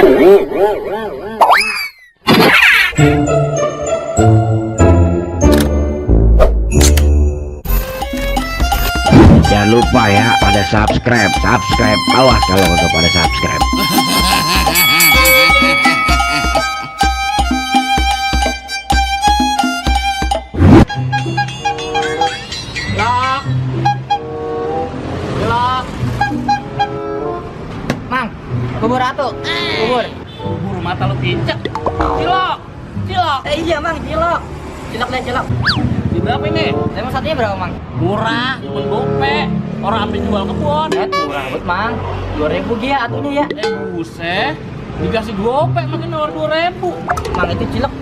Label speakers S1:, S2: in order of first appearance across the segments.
S1: Jangan lupa ya pada subscribe, awas kalau untuk pada subscribe.
S2: Cilok, cilok,
S3: Mang, bubur atu, bubur.
S2: buru mata lu pincet. Cilok, cilok.
S3: Iya Mang, cilok. Cilok deh, cilok.
S2: Di berapa ini?
S3: Emang satunya berapa Mang?
S2: Murah, cuma gope. Orang ambil jual kebun.
S3: Murah banget Mang. 2.000 dia atunya ya.
S2: Buset, dikasih gope makin nawar 2.000.
S3: Mang itu cilok.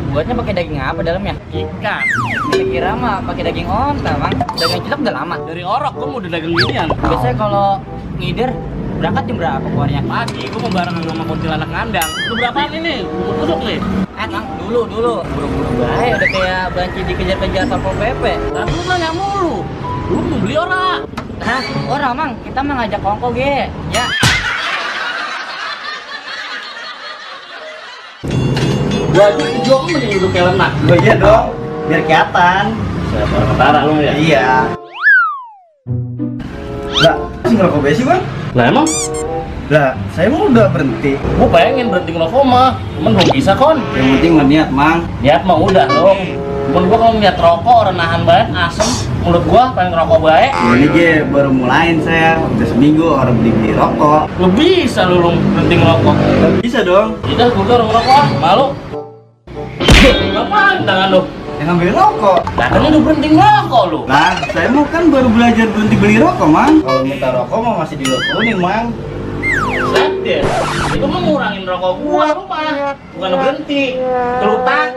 S3: Buatnya pakai daging apa dalamnya?
S2: Ikan.
S3: Kira-kira mah pakai daging onta Mang. Daging cilok udah lama.
S2: Dari orok gua mau udah dagang ginian.
S3: Biasanya kalau ngider berangkat jam berapa keluarnya?
S2: Pagi gua mau bareng sama kuntilanak ngandang. Lu berapaan ini? Bubur kusuk nih.
S3: Mang, dulu. Buru-buru bae udah kayak banci dikejar-kejar Satpol PP.
S2: Tapi lu nanya mulu. Lu mau beli ora?
S3: Hah? Orang Mang, kita mah ngajak kongko ge. Ya.
S2: Gua aja jual mending duduk kayak lenak.
S4: Oh iya dong, biar kelihatan.
S2: Siapa orang ketara lu ya?
S4: Iya. Lah, masih ngerokok besi bang?
S2: Lah emang?
S4: Lah, saya mau udah berhenti.
S2: Gua pengen berhenti ngerokok mah, cuman belum bisa kon.
S4: Yang penting mah niat mang.
S2: Niat mah udah dong. Cuman gua kalau ngeliat rokok orang nahan banget asem, mulut gua pengen ngerokok baik.
S4: Ini ge baru mulain saya, udah seminggu orang beli rokok.
S2: Lu bisa lu berhenti ngerokok.
S4: Bisa dong.
S2: Udah gua orang ngerokok ah, malu. Ngapain tangan lu?
S4: Yang ngambil rokok.
S2: Nah kan udah berhenti ngerokok lu.
S4: Lah, saya mau kan baru belajar berhenti beli rokok mang. Kalau minta rokok mah masih dilakuin mang.
S2: Set deh. Itu mah ngurangin rokok gua lu mah. Bukan berhenti. Kelutak.